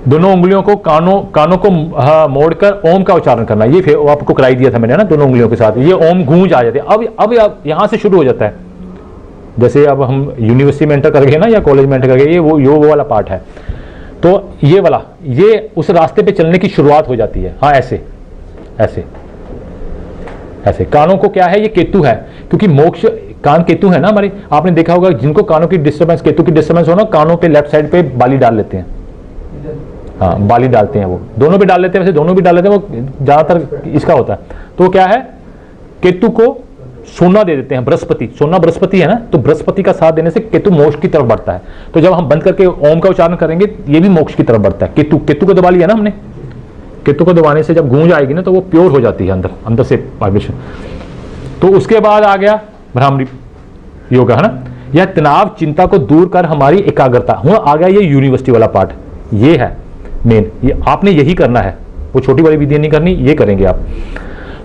दोनों उंगलियों को कानों को मोड़कर ओम का उच्चारण करना, ये फिर आपको कराई दिया था मैंने ना, दोनों उंगलियों के साथ ये ओम गूंज आ जाती है। अब यहाँ से शुरू हो जाता है, जैसे अब हम यूनिवर्सिटी में एंटर कर गए ना या कॉलेज में एंटर कर गए, ये वो वाला पार्ट है। तो ये वाला, ये उस रास्ते पे चलने की शुरुआत हो जाती है। हाँ, ऐसे ऐसे ऐसे कानों को क्या है, ये केतु है, क्योंकि मोक्ष कान केतु है ना हमारे। आपने देखा होगा जिनको कानों की डिस्टर्बेंस, केतु की डिस्टर्बेंस हो ना, कानों पे लेफ्ट साइड पे बाली डाल लेते हैं। हाँ, बाली डालते हैं, वो दोनों भी डाल लेते हैं, वैसे दोनों भी डाल लेते हैं, वो ज्यादातर इसका होता है। तो क्या है, केतु को सोना दे देते हैं, बृहस्पति, सोना बृहस्पति है ना, तो बृहस्पति का साथ देने से केतु मोक्ष की तरफ बढ़ता है। तो जब हम बंद करके ओम का उच्चारण करेंगे, ये भी मोक्ष की तरफ बढ़ता है। केतु को दबा लिया ना हमने, केतु को दबाने से जब गूंज आएगी ना, तो वो प्योर हो जाती है अंदर से वाइब्रेशन। तो उसके बाद आ गया भ्रामरी योगा, है ना। यह तनाव चिंता को दूर कर हमारी एकाग्रता, आ गया ये यूनिवर्सिटी वाला पार्ट, ये है मेन, ये आपने यही करना है, वो छोटी वाली विधियां नहीं करनी, ये करेंगे आप।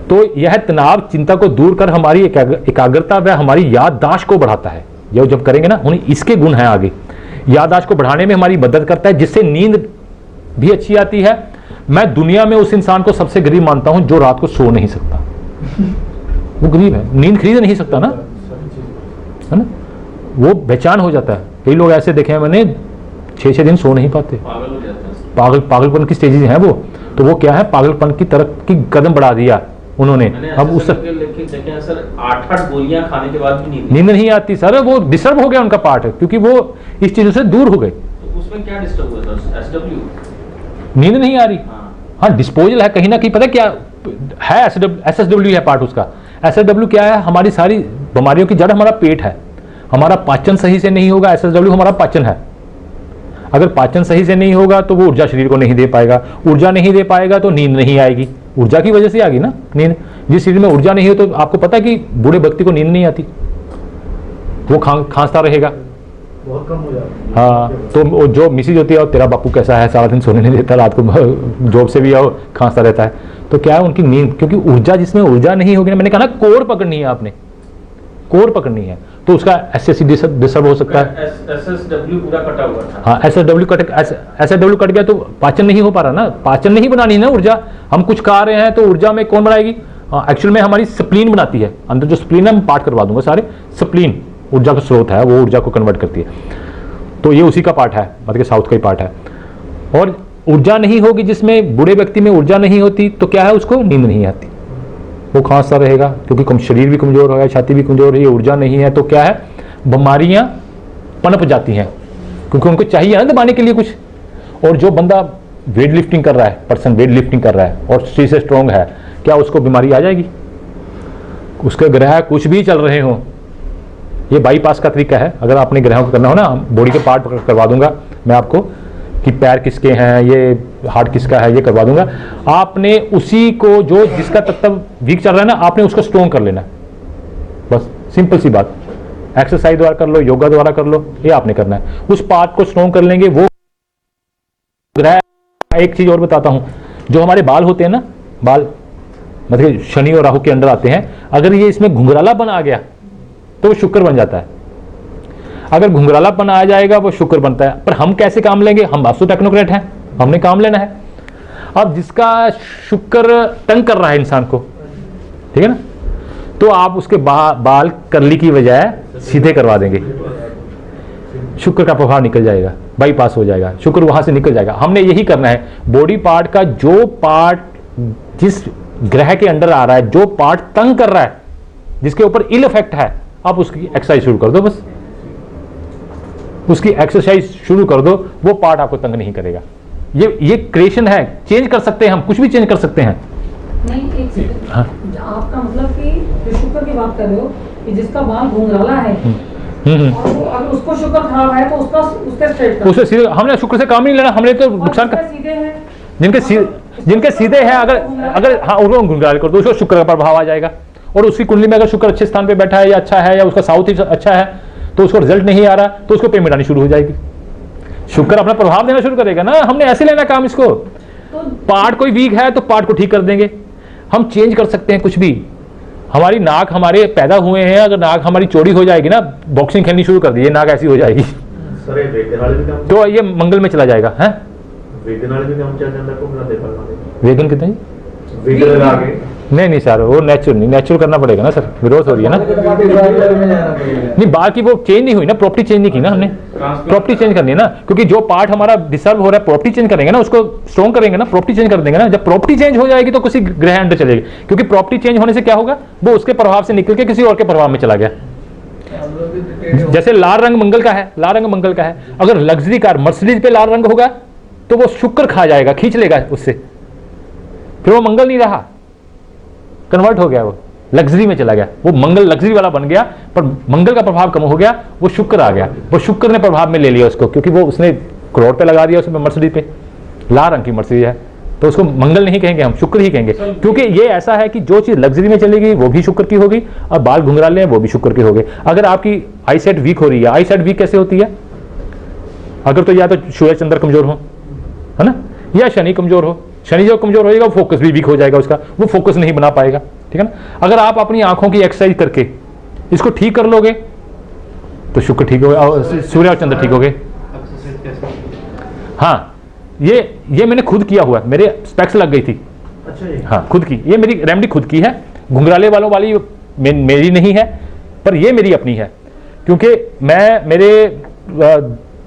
तो यह तनाव चिंता को दूर कर हमारी एकाग्रता व हमारी याददाश्त को बढ़ाता है। ये जब करेंगे ना, उन्हें इसके गुण हैं आगे, याददाश्त को बढ़ाने में हमारी मदद करता है, जिससे नींद भी अच्छी आती है। मैं दुनिया में उस इंसान को सबसे गरीब मानता हूं जो रात को सो नहीं सकता। वो गरीब है, नींद खरीद नहीं सकता ना, है ना, वो बेचैन हो जाता है। कई लोग ऐसे देखे हैं मैंने, 6-6 दिन सो नहीं पाते, पागलपन की स्टेजेस हैं वो। तो वो क्या है, पागलपन की तरफ की कदम बढ़ा दिया उन्होंने। अब उस सर 8-8 गोलियां खाने के बाद भी नींद नहीं आती सर, वो डिस्टर्ब हो गया उनका पार्ट, क्योंकि वो इस चीजों से दूर हो गए। तो उसमें क्या डिस्टर्ब हुआ था? एसडब्ल्यू, नींद नहीं आ रही। हाँ, डिस्पोजल है कहीं ना कहीं, पता क्या है, एसएसडब्ल्यू है पार्ट उसका। एसएसडब्ल्यू क्या है, हमारी सारी बीमारियों की जड़ हमारा पेट है। हमारा पाचन सही से नहीं होगा, एसएसडब्ल्यू हमारा पाचन है। अगर पाचन सही से नहीं होगा तो वो ऊर्जा शरीर को नहीं दे पाएगा, ऊर्जा नहीं दे पाएगा तो नींद नहीं आएगी। ऊर्जा की वजह से आ गई ना नींद। जिस शरीर में ऊर्जा नहीं हो, तो आपको पता है कि बूढ़े व्यक्ति को नींद नहीं आती, वो खांसता रहेगा, बहुत कम हो जाता है। हाँ, तो जो मिसेज होती है, और तेरा बापू कैसा है, सारा दिन सोने नहीं देता, रात को जॉब से भी आओ खांसता रहता है। तो क्या है, उनकी नींद, क्योंकि ऊर्जा, जिसमें ऊर्जा नहीं होगी ना, मैंने कहा ना, कोर पकड़नी है आपने, कोर पकड़नी है, तो उसका एसएससी डिस्टर्ब हो सकता है। एसएसडब्ल्यू पूरा कटा हुआ था। हाँ, एसएसडब्ल्यू कट गया तो पाचन नहीं हो पा रहा ना, पाचन नहीं बनानी ना ऊर्जा। हम कुछ खा रहे हैं तो ऊर्जा में कौन बनाएगी, एक्चुअल में हमारी स्प्लीन बनाती है। अंदर जो स्प्लीन है, मैं पार्ट करवा दूंगा सारे, स्प्लीन ऊर्जा का स्रोत है, वो ऊर्जा को कन्वर्ट करती है। तो ये उसी का पार्ट है, मतलब कि साउथ का ही पार्ट है। और ऊर्जा नहीं होगी, जिसमें बूढ़े व्यक्ति में ऊर्जा नहीं होती, तो क्या है, उसको नींद नहीं आती, वो खांसता रहेगा, क्योंकि शरीर भी कमजोर हो गया, छाती भी कमजोर है, ऊर्जा नहीं है, तो क्या है, बीमारियां पनप जाती हैं, क्योंकि उनको चाहिए ना दबाने के लिए कुछ। और जो बंदा वेट लिफ्टिंग कर रहा है, पर्सन वेट लिफ्टिंग कर रहा है और शरीर से स्ट्रॉन्ग है, क्या उसको बीमारी आ जाएगी? उसके ग्रह कुछ भी चल रहे हो, ये बाईपास का तरीका है। अगर आपने ग्रहों को करना हो ना, बॉडी के पार्ट करवा दूंगा मैं आपको, कि पैर किसके हैं, ये हार्ट किसका है, ये करवा दूंगा। आपने उसी को, जो जिसका तत्व वीक चल रहा है ना, आपने उसको स्ट्रॉन्ग कर लेना, बस सिंपल सी बात। एक्सरसाइज द्वारा कर लो, योगा द्वारा कर लो, ये आपने करना है। उस पार्ट को स्ट्रॉन्ग कर लेंगे वो ग्रह। एक चीज और बताता हूं, जो हमारे बाल होते हैं ना, बाल मतलब शनि और राहु के अंडर आते हैं, अगर ये इसमें घुंघरालापन आ गया तो वो शुक्र बन जाता है। अगर घुंघरालापन आ जाएगा वो शुक्र बनता है। पर हम कैसे काम लेंगे, हम वास्तु टेक्नोक्रेट हैं, हमने काम लेना है। अब जिसका शुक्र तंग कर रहा है इंसान को, ठीक है ना, तो आप उसके बाल कर्ली की बजाय सीधे करवा देंगे, शुक्र का प्रभाव निकल जाएगा, बाईपास हो जाएगा, शुक्र वहां से निकल जाएगा। हमने यही करना है। बॉडी पार्ट का जो पार्ट जिस ग्रह के अंडर आ रहा है, जो पार्ट तंग कर रहा है, जिसके ऊपर इल इफेक्ट है, आप उसकी एक्सरसाइज शुरू कर दो, बस उसकी एक्सरसाइज शुरू कर दो, वो पार्ट आपको तंग नहीं करेगा। ये क्रिएशन है, चेंज कर सकते हैं हम, कुछ भी चेंज कर सकते हैं। नहीं, एक सेकंड, आपका मतलब कि जो शुक्र की बात कर रहे हो, कि जिसका बाल घुंघराला है और अगर उसको शुक्र खराब है तो उसका स्ट्रेट कर, उससे सीधे, हमने शुक्र से काम नहीं लेना, हमने तो नुकसान कर, सीधे हैं जिनके सीधे हैं, अगर हाँ उनको घुंघराल कर दो, उसको शुक्र का प्रभाव आ जाएगा। और उसकी कुंडली में अगर शुक्र अच्छे स्थान पे बैठा है या अच्छा है, या उसका साउथ ही अच्छा है, तो उसको रिजल्ट नहीं आ रहा, तो उसको पेमेंट आनी शुरू हो जाएगी। शुक्र अपना प्रभाव देना शुरू करेगा ना। हमने ऐसे लेना काम इसको। पार्ट कोई वीक है तो पार्ट को ठीक कर देंगे, हम चेंज कर सकते हैं कुछ भी। हमारी नाक, हमारे पैदा हुए हैं, अगर नाक हमारी चौड़ी हो जाएगी ना, बॉक्सिंग खेलनी शुरू कर दी, नाक ऐसी हो जाएगी सर ये बेटे वाले भी काम, तो ये मंगल में चला जाएगा है। वेगन वाले भी काम चल जाता को बना देखा वाले वेगन कितने जी? वेगन लगा के नहीं सर, वो नेचुरल नहीं, नेचुरल करना पड़ेगा ना सर, विरोध हो रही है ना। नहीं, बाहर की वो चेंज नहीं हुई ना, प्रॉपर्टी चेंज नहीं की ना हमने, प्रॉपर्टी चेंज करनी है ना, क्योंकि जो पार्ट हमारा डिस्टर्ब हो रहा है प्रॉपर्टी चेंज करेंगे ना, उसको स्ट्रॉन्ग करेंगे ना, प्रॉपर्टी चेंज कर देंगे ना। जब प्रॉपर्टी चेंज हो जाएगी तो किसी ग्रह अंडर चलेगी, क्योंकि प्रॉपर्टी चेंज होने से क्या होगा, वो उसके प्रभाव से निकल के किसी और के प्रभाव में चला गया। जैसे लाल रंग मंगल का है, लाल रंग मंगल का है, अगर लग्जरी कार मर्सिडीज पे लाल रंग होगा तो वो शुक्र खा जाएगा, खींच लेगा उससे, फिर वो मंगल नहीं रहा, कन्वर्ट हो गया, वो लग्जरी में चला गया, वो मंगल लग्जरी वाला बन गया, पर मंगल का प्रभाव कम हो गया, वो शुक्र आ गया, वो शुक्र ने प्रभाव में ले लिया उसको, क्योंकि वो उसने करोड़ पे लगा दिया उसमें मर्सिडीज पे, लाल रंग की मर्सिडीज है, तो उसको मंगल नहीं कहेंगे हम, शुक्र ही कहेंगे, क्योंकि ये ऐसा है कि जो चीज लग्जरी में चलेगी वो भी शुक्र की होगी, और बाल घुंघराले हैं वो भी शुक्र के हो गए। अगर आपकी आई सेट वीक हो रही है, आई सेट वीक कैसे होती है, अगर तो या तो सूर्य चंद्र कमजोर हो, है ना, या शनि कमजोर हो, शनि जो कमजोर होएगा फोकस भी वीक हो जाएगा उसका, वो फोकस नहीं बना पाएगा, ठीक है ना। अगर आप अपनी आंखों की एक्सरसाइज करके इसको ठीक कर लोगे तो शुक्र ठीक होगा, सूर्य और चंद्र ठीक हो गए। हाँ, ये मैंने खुद किया हुआ है, मेरे स्पेक्स लग गई थी। अच्छा जी। हाँ, खुद की, ये मेरी रेमेडी खुद की है, घुंघराले वालों वाली मेरी नहीं है, पर ये मेरी अपनी है, क्योंकि मैं मेरे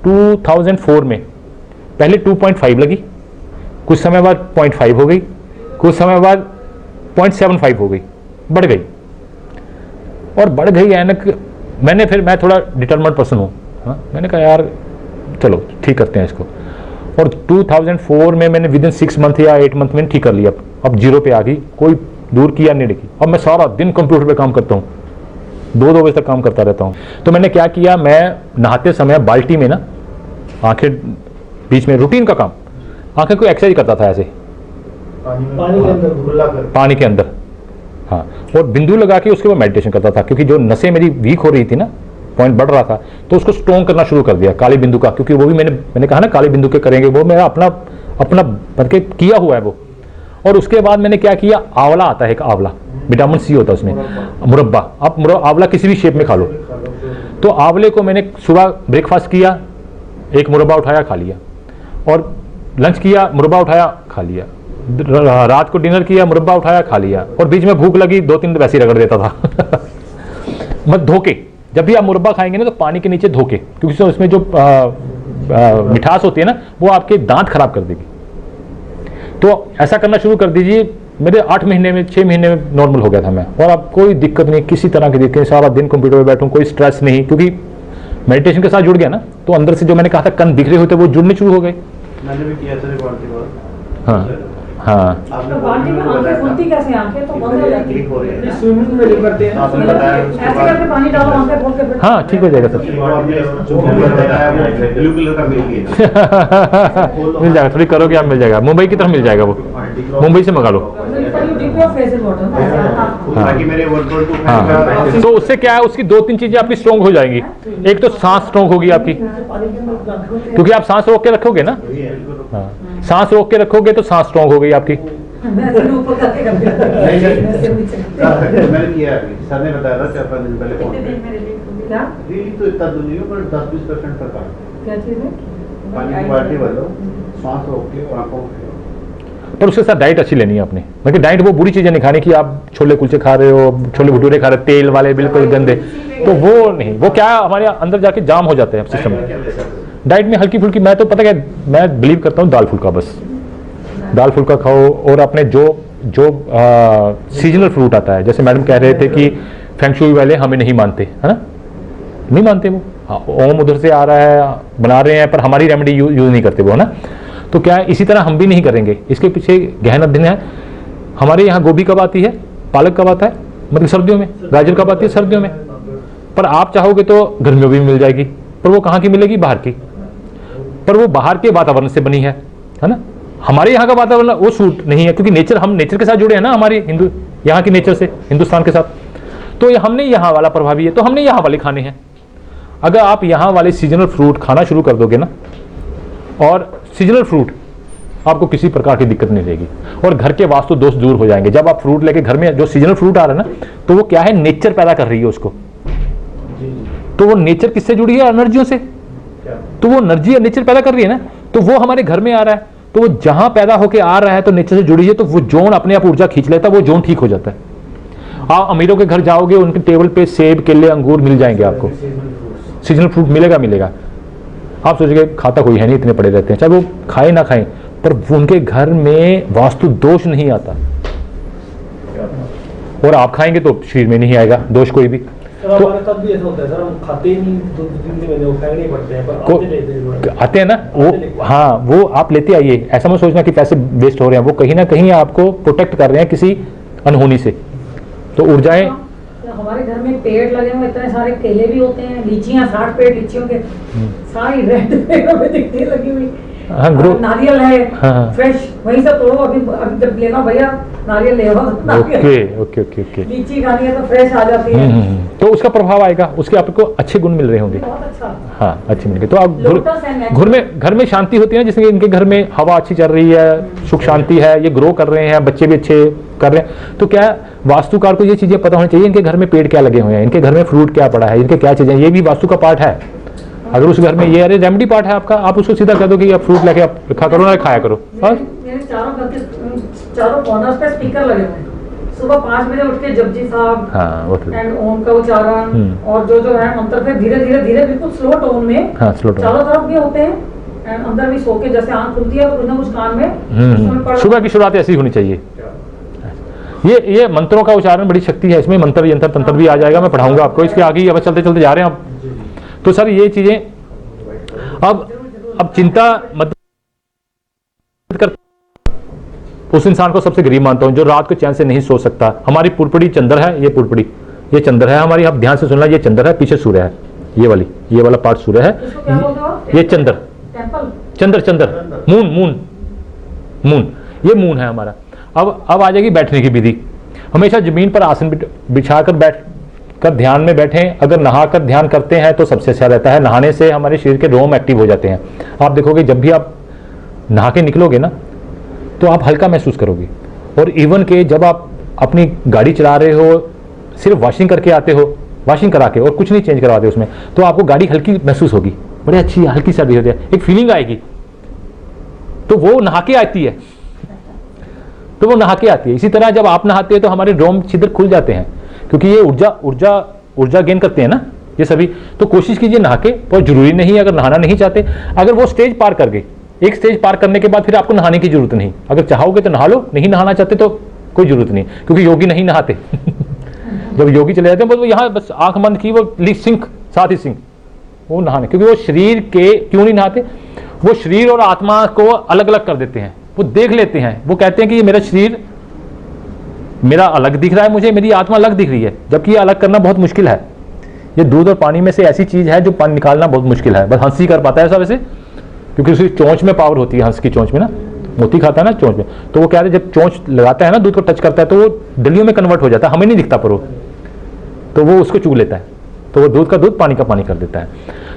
2004 में पहले 2.5 लगी, कुछ समय बाद 0.5 हो गई, कुछ समय बाद 0.75 हो गई, बढ़ गई, और बढ़ गई ऐनक। मैं थोड़ा डिटरमिनेड पर्सन हूँ, हाँ, मैंने कहा यार चलो ठीक करते हैं इसको, और 2004 में मैंने विद इन 6 मंथ या 8 मंथ में ठीक कर लिया, अब 0 पे आ गई, कोई दूर की या नहीं की। अब मैं सारा दिन कंप्यूटर पे काम करता हूँ, 2-2 बजे तक काम करता रहता हूँ। तो मैंने क्या किया, मैं नहाते समय बाल्टी में ना आंखें बीच में, रूटीन का काम, आंखें को एक्सरसाइज करता था ऐसे पानी के अंदर घुला कर, पानी के अंदर, हाँ, और बिंदु लगा के उसके बाद मेडिटेशन करता था, क्योंकि जो नसें मेरी वीक हो रही थी ना, पॉइंट बढ़ रहा था, तो उसको स्ट्रॉन्ग करना शुरू कर दिया काली बिंदु का, क्योंकि वो भी मैंने कहा ना काली बिंदु के करेंगे, वो मेरा अपना करके किया हुआ है वो। और उसके बाद मैंने क्या किया, आंवला आता है एक, आंवला विटामिन सी होता है उसमें, मुरब्बा, आप आंवला किसी भी शेप में खा लो, तो आंवले को मैंने सुबह ब्रेकफास्ट किया, एक मुरब्बा उठाया खा लिया, और लंच किया मुरब्बा उठाया खा लिया, रात को डिनर किया मुरब्बा उठाया खा लिया, और बीच में भूख लगी 2-3 वैसे ही रगड़ देता था मत धोके, जब भी आप मुरब्बा खाएंगे ना तो पानी के नीचे धोके, क्योंकि उसमें जो मिठास होती है ना, वो आपके दांत खराब कर देगी। तो ऐसा करना शुरू कर दीजिए, मेरे 8 महीने में 6 महीने में नॉर्मल हो गया था मैं, और अब कोई दिक्कत नहीं, किसी तरह की दिक्कत नहीं, सारा दिन कंप्यूटर पर बैठूं, कोई स्ट्रेस नहीं, क्योंकि मेडिटेशन के साथ जुड़ गया ना, तो अंदर से जो मैंने कहा था कंध दिख रहे होते वो जुड़ने शुरू हो गए। मैंने भी किया था बाल्टी बार। हाँ हाँ, तो बाल्टी में आंखें खुलती कैसे, आंखें तो बंद हो जाती क्लिक हो रही है, स्विमिंग में जो करते हैं आपने बताया उसके ऐसे बाद करके पानी डालो, आंखें खोल के फिर हाँ ठीक हो जाएगा सर वो आपने जो बताया वो ब्लू कलर का मिल गया, मिल जाएगा, थोड़ी करोगे आप, मिल जाएगा, मुंबई की तरफ मिल जाएगा, वो मुंबई से मंगा लो। ताकि मेरे वर्कआउट को हाँ, तो उससे क्या है, उसकी 2-3 चीजें आपकी स्ट्रॉन्ग हो जाएंगी। एक तो सांस स्ट्रॉन्ग होगी आपकी, क्योंकि आप सांस रोक के रखोगे ना, हाँ, सांस रोक के रखोगे तो सांस स्ट्रॉन्ग हो गई आपकी। मैंने किया अभी, सर ने बताया था 4-5 दिन पहले फोन पे। क्या रियली तो इतना तो नहीं हो, पर 10-20% तक आ, क्या चीज है, पानी की बाल्टी वालो, सांस रोक के आंखों को, पर उसके साथ डाइट अच्छी लेनी है आपने, मतलब डाइट वो बुरी चीजें नहीं खानी कि आप छोले कुलचे खा रहे हो, छोले भटूरे खा रहे हो, तेल वाले बिल्कुल गंदे, तो वो नहीं, वो क्या है हमारे अंदर जाके जाम हो जाते हैं सिस्टम में। डाइट में हल्की फुल्की, मैं तो पता क्या, मैं बिलीव करता हूँ दाल फुल्का, बस दाल फुल्का खाओ, और अपने जो सीजनल फ्रूट आता है, जैसे मैडम कह रहे थे कि फेंगशुई वाले हमें नहीं मानते, है ना, नहीं मानते वो, हाँ, ओम उधर से आ रहा है, बना रहे हैं, पर हमारी रेमेडी यूज नहीं करते वो, है ना। तो क्या है, इसी तरह हम भी नहीं करेंगे, इसके पीछे गहन अध्ययन है। हमारे यहाँ गोभी कब आती है, पालक कब आता है, मतलब सर्दियों में, गाजर कब आती है, सर्दियों में, पर आप चाहोगे तो गर्मियों में भी मिल जाएगी, पर वो कहाँ की मिलेगी, बाहर की, पर वो बाहर के वातावरण से बनी है ना। हमारे यहाँ का वातावरण वो सूट नहीं है, क्योंकि नेचर, हम नेचर के साथ जुड़े हैं ना, हमारे हिंदू यहाँ की नेचर से, हिंदुस्तान के साथ, तो ये हमने यहाँ वाला प्रभावी है, तो हमने यहाँ वाले खाने हैं। अगर आप यहाँ वाले सीजनल फ्रूट खाना शुरू कर दोगे ना, और सीजनल फ्रूट, आपको किसी प्रकार की दिक्कत नहीं रहेगी, और घर के वास्तु दोष दूर हो जाएंगे। जब आप फ्रूट लेके घर में, जो सीजनल फ्रूट आ रहा है ना, तो वो क्या है, नेचर पैदा कर रही है उसको, तो वो नेचर किससे जुड़ी है, एनर्जियों से, तो वो एनर्जी नेचर पैदा कर रही है ना, तो वो हमारे घर में आ रहा है, तो वो जहां पैदा होके आ रहा है तो नेचर से जुड़ी है, तो वो जोन अपने आप ऊर्जा खींच लेता है, वो जोन ठीक हो जाता है। आप अमीरों के घर जाओगे, उनके टेबल पे सेब, केले, अंगूर मिल जाएंगे आपको, सीजनल फ्रूट मिलेगा। आप सोचेंगे खाता कोई है नहीं, इतने पड़े रहते हैं, चाहे वो खाए ना खाएं, पर उनके घर में वास्तु दोष नहीं आता, और आप खाएंगे तो शरीर में नहीं आएगा दोष कोई भी। सर हमारे साथ भी ऐसा होता है सर, हम खाते ही नहीं, 2-3 महीने वो खाने नहीं पड़ते हैं, पर आते हैं ना वो, हाँ वो आप लेते आइए, ऐसा मत सोचना कि पैसे वेस्ट हो रहे हैं, वो कहीं ना कहीं आपको प्रोटेक्ट कर रहे हैं किसी अनहोनी से। तो ऊर्जाएं, हमारे घर में पेड़ लगे हुए इतने सारे, केले भी होते हैं, लीचियां, 60 पेड़ लीचियों के, सारी रेड पेड़ों में दिखती है लगी हुई। हाँ, नारियल है, हाँ, फ्रेश, वहीं से तोड़ो, अभी जब लेना भैया नारियल ले आओ। ओके। लीची खानी है तो फ्रेश आ जाती है। तो उसका प्रभाव आएगा, उसके आपको अच्छे गुण मिल रहे होंगे। बहुत अच्छा। हाँ, अच्छे मिलेंगे। तो आप लोटस है, घर में शांति होती है, जिसमें इनके घर में हवा अच्छी चल रही है, सुख शांति है, ये ग्रो कर रहे हैं, बच्चे भी अच्छे कर रहे हैं। तो क्या वास्तुकार को ये चीजें पता होनी चाहिए, इनके घर में पेड़ क्या लगे हुए हैं, इनके घर में फ्रूट क्या पड़ा है, इनके क्या चीजें, ये भी वास्तु का पार्ट है। अगर उस घर में ये अरे रेमेडी पार्ट है आपका, आप उसको सीधा कह दो कि आप फ्रूट लेके आप रखा करो ना, खाया करो। मेरे चारों घर के चारों कॉर्नर्स पे स्पीकर लगे हुए हैं। सुबह 5 बजे उठ के जपजी साहब, हाँ, वो तो एंड ओम का उच्चारण, और जो है मंत्र पे धीरे धीरे बिल्कुल स्लो टोन में, हाँ, स्लो टोन, चारों तरफ भी होते हैं, एंड अंदर भी सो के जैसे आंख खुलती है तो कुछ ना कुछ कान में सुबह की शुरुआत ऐसी होनी चाहिए। ये मंत्रों का उच्चारण बड़ी शक्ति है इसमें, मंत्र यंत्र तंत्र भी आ जाएगा, मैं पढ़ाऊंगा आपको इसके आगे, अब चलते चलते जा रहे हैं आप। तो सर ये चीजें अब चिंता मत कर, उस इंसान को सबसे गरीब मानता हूं जो रात को चैन से नहीं सो सकता। हमारी पुरपड़ी चंद्र है, ये पुरपड़ी, ये चंद्र है हमारी, आप ध्यान से सुनना, ये चंद्र है, पीछे सूर्य है, ये वाला पार्ट सूर्य है, ये चंद्र मून, ये मून है हमारा। अब आ जाएगी बैठने की विधि। हमेशा जमीन पर आसन बिछाकर बैठ कर ध्यान में बैठें। अगर नहाकर ध्यान करते हैं तो सबसे अच्छा रहता है। नहाने से हमारे शरीर के रोम एक्टिव हो जाते हैं। आप देखोगे जब भी आप नहा के निकलोगे ना तो आप हल्का महसूस करोगे। और इवन के जब आप अपनी गाड़ी चला रहे हो, सिर्फ वॉशिंग करके आते हो, वॉशिंग करा के और कुछ नहीं चेंज करवाते उसमें, तो आपको गाड़ी हल्की महसूस होगी, बड़ी अच्छी हल्की सा भी हो जाए, एक फीलिंग आएगी। तो वो नहा के आती है, तो वो नहा के आती है। इसी तरह जब आप नहाते हैं तो हमारे रोम छिद्र खुल जाते हैं, क्योंकि ये ऊर्जा गेन करते हैं ना ये सभी। तो कोशिश कीजिए नहा के, बहुत जरूरी नहीं, अगर नहाना नहीं चाहते, अगर वो स्टेज पार कर गए, एक स्टेज पार करने के बाद फिर आपको नहाने की जरूरत नहीं। अगर चाहोगे तो नहा लो, नहीं नहाना चाहते तो कोई जरूरत नहीं, क्योंकि योगी नहीं नहाते जब योगी चले जाते हैं वो यहाँ बस आंख बंद की, वो सिंक साथ ही सिंक, वो नहाने, क्योंकि वो शरीर के क्यों नहीं नहाते, वो शरीर और आत्मा को अलग अलग कर देते हैं, वो देख लेते हैं, वो कहते हैं कि ये मेरा शरीर मेरा अलग दिख रहा है, मुझे मेरी आत्मा अलग दिख रही है, जबकि ये अलग करना बहुत मुश्किल है। ये दूध और पानी में से ऐसी चीज है जो पानी निकालना बहुत मुश्किल है, बस हंस ही कर पाता है ऐसा वैसे, क्योंकि उसकी चोंच में पावर होती है, हंस की चोंच में ना, मोती खाता है ना चोंच में, तो वो क्या है जब चोंच लगाता है ना, दूध को टच करता है तो वो डलियों में कन्वर्ट हो जाता है, हमें नहीं दिखता पर वो, तो वो उसको चूग लेता है, तो वो दूध का दूध पानी का पानी कर देता है।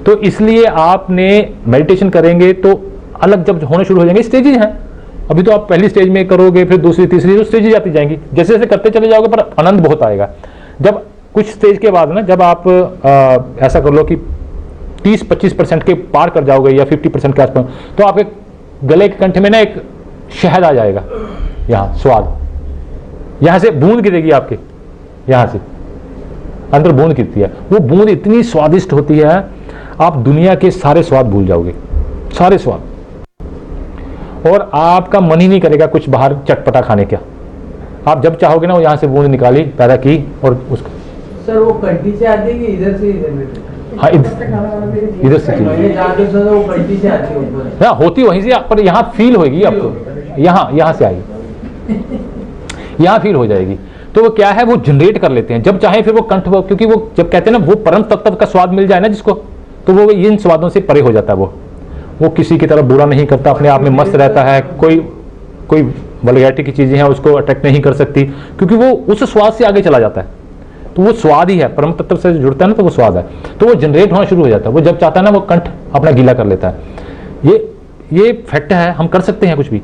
तो इसलिए आपने मेडिटेशन करेंगे तो अलग जब होने शुरू हो जाएंगे, स्टेजेस हैं, अभी तो आप पहली स्टेज में करोगे, फिर दूसरी तीसरी, तो स्टेजेस आती जाएंगी, जैसे जैसे करते चले जाओगे, पर आनंद बहुत आएगा। जब कुछ स्टेज के बाद ना, जब आप ऐसा कर लो कि 30-25% के पार कर जाओगे या 50% के आसपास, तो आपके गले के कंठ में ना एक शहद आ जाएगा, यहाँ स्वाद, यहाँ से बूंद गिरेगी आपके, यहाँ से अंदर बूंद गिरती है, वो बूंद इतनी स्वादिष्ट होती है, आप दुनिया के सारे स्वाद भूल जाओगे, सारे स्वाद, और आपका मन ही नहीं करेगा कुछ बाहर चटपटा खाने का। आप जब चाहोगे ना, वो यहाँ से बूंद निकाली, पैदा की, और उसको सर वो कंठी से आती है कि इधर से इधर? हाँ, इधर से मैंने जाके सर वो कंठी से आती है ऊपर, हाँ होती वहीं से, पर यहाँ फील होगी आपको, यहाँ से आएगी, यहाँ फील हो जाएगी। तो वो क्या है, वो जनरेट कर लेते हैं जब चाहे, फिर वो कंठ, क्योंकि वो जब कहते हैं ना वो परम तत्व का स्वाद मिल जाए ना जिसको, तो वो इन स्वादों से परे हो जाता है। वो किसी की तरफ बुरा नहीं करता, अपने आप में मस्त रहता है, कोई वल्गैरिटी की चीजें हैं उसको अट्रैक्ट नहीं कर सकती, क्योंकि वो उस स्वाद से आगे चला जाता है। तो वो स्वाद ही है, परम तत्व से जुड़ता है ना, तो वो स्वाद है, तो वो जनरेट होना शुरू हो जाता है। वो जब चाहता है ना, वो कंठ अपना गीला कर लेता है। ये फैक्ट है, हम कर सकते हैं कुछ भी।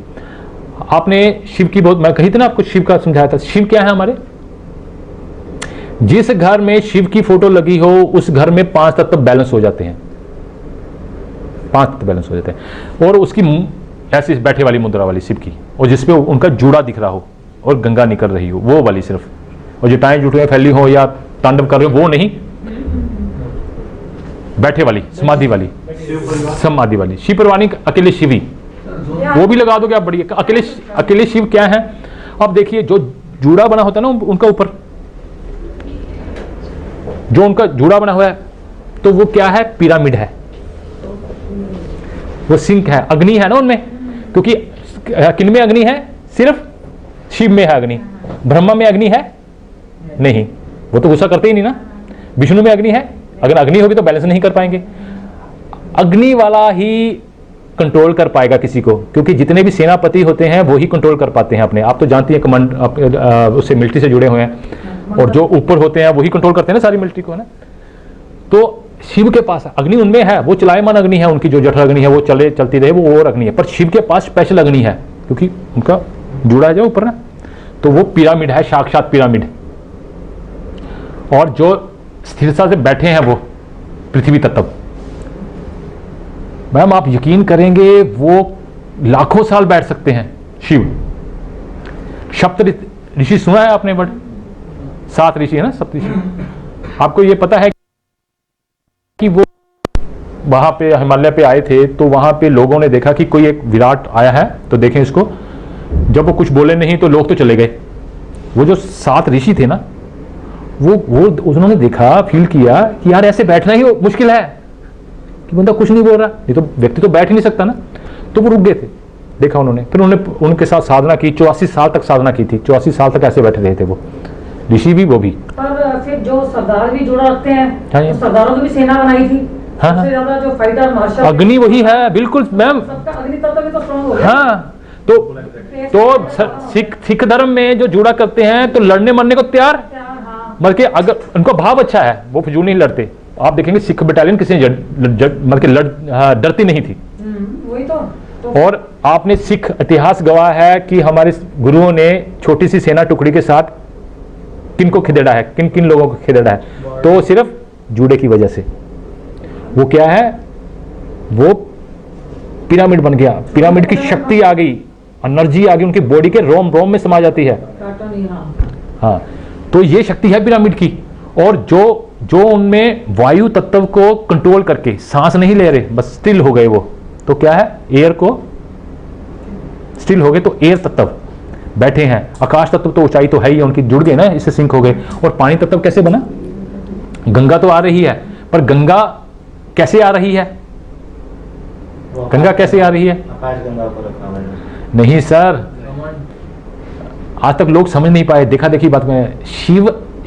आपने शिव की बहुत, मैं कही थी ना आपको, शिव का समझाया था। शिव क्या है हमारे, जिस घर में शिव की फोटो लगी हो उस घर में 5 तत्व बैलेंस हो जाते हैं, 5 तत्व बैलेंस हो जाते हैं। और उसकी ऐसी बैठे वाली मुद्रा वाली शिव की, और जिसपे उनका जूड़ा दिख रहा हो और गंगा निकल रही हो, वो वाली सिर्फ, और जटाएं जुटाएं फैली हो या तांडव कर रहे हो वो नहीं, बैठे वाली समाधि वाली, समाधि वाली शिव परवानी अकेले शिव ही, वो भी लगा दोगे आप बढ़िया। अकेले शिव क्या है, अब देखिए जो जूड़ा बना होता है ना उनका ऊपर, जो उनका जूड़ा बना हुआ है तो वो क्या है, पिरामिड है, वो सिंक है, अग्नि है ना उनमें, क्योंकि किन में अग्नि है, सिर्फ शिव में है अग्नि, ब्रह्मा में अग्नि है नहीं, वो तो गुस्सा करते ही नहीं ना। विष्णु में अग्नि है, अगर अग्नि होगी तो बैलेंस नहीं कर पाएंगे, अग्नि वाला ही कंट्रोल कर पाएगा किसी को, क्योंकि जितने भी सेनापति होते हैं वो ही कंट्रोल कर पाते हैं अपने। आप तो जानती हैं कमांड उससे मिलिट्री से जुड़े हुए हैं, और जो ऊपर होते हैं वही कंट्रोल करते हैं ना सारी मिलिट्री को, है ना। तो शिव के पास अग्नि उनमें है, वो चलायमान अग्नि है, उनकी जो जठर अग्नि है वो चलती रहे, वो और अग्नि है। पर शिव के पास स्पेशल अग्नि है क्योंकि उनका जुड़ा है जो ऊपर ना, तो वो पिरामिड है, साक्षात पिरामिड। और जो स्थिरता से बैठे हैं वो पृथ्वी तत्व, मैम आप यकीन करेंगे वो लाखों साल बैठ सकते हैं शिव। सप्त ऋषि सुना है आपने, बट 7 ऋषि है ना, सप्त ऋषि। आपको ये पता है कि वो वहां पे हिमालय पे आए थे, तो वहां पे लोगों ने देखा कि कोई एक विराट आया है, तो देखें इसको। जब वो कुछ बोले नहीं तो लोग तो चले गए। वो जो 7 ऋषि थे ना, वो उन्होंने देखा, फील किया कि यार ऐसे बैठना ही मुश्किल है कि बंदा कुछ नहीं बोल रहा, नहीं तो व्यक्ति तो बैठ ही नहीं सकता ना। तो वो रुक गए थे, देखा उन्होंने, फिर उन्होंने उनके साथ साधना की, 84 साल तक साधना की थी। 84 साल तक ऐसे बैठे रहे थे वो ऋषि भी, वो भी। पर फिर जो सरदार भी जुड़ा रखते हैं, हाँ, तो सरदारों की भी सेना बनाई थी। हाँ, सबसे ज्यादा जो फाइटर मार्शल, अग्नि वही है, बिल्कुल मैम। सबका अग्नि तत्व भी तो स्ट्रांग हो गया। हाँ, तो सिख धर्म में जो जुड़ा करते हैं तो लड़ने मरने को तैयार, हाँ। मतलब कि अगर उनको भाव अच्छा है वो फिजूल नहीं लड़ते। आप देखेंगे सिख बटालियन किसी मतलब कि डरती नहीं थी। वही तो। और आपने सिख इतिहास गवाह है कि हमारे गुरुओं ने छोटी सी सेना टुकड़ी के साथ किन को खिदेड़ा है, किन किन लोगों को खिदेड़ा है, तो सिर्फ जूड़े की वजह से। वो क्या है, वो पिरामिड बन गया, पिरामिड की शक्ति आ गई, एनर्जी आ गई, उनकी बॉडी के रोम रोम में समा जाती है। हाँ, तो ये शक्ति है पिरामिड की। और जो उनमें वायु तत्व को कंट्रोल करके, सांस नहीं ले रहे, बस स्टिल हो गए वो, तो क्या है, एयर को स्टिल हो गए, तो एयर तत्व बैठे हैं। आकाश तत्व तो ऊंचाई तो है ही, उनकी जुड़ गए ना, इससे सिंक हो गए। और पानी तत्व कैसे बना, गंगा तो आ रही है, पर गंगा कैसे आ रही है, गंगा कैसे आ रही है, आकाश गंगा पर रखा हुआ है। नहीं सर, आज तक लोग समझ नहीं पाए, देखा देखी बात में।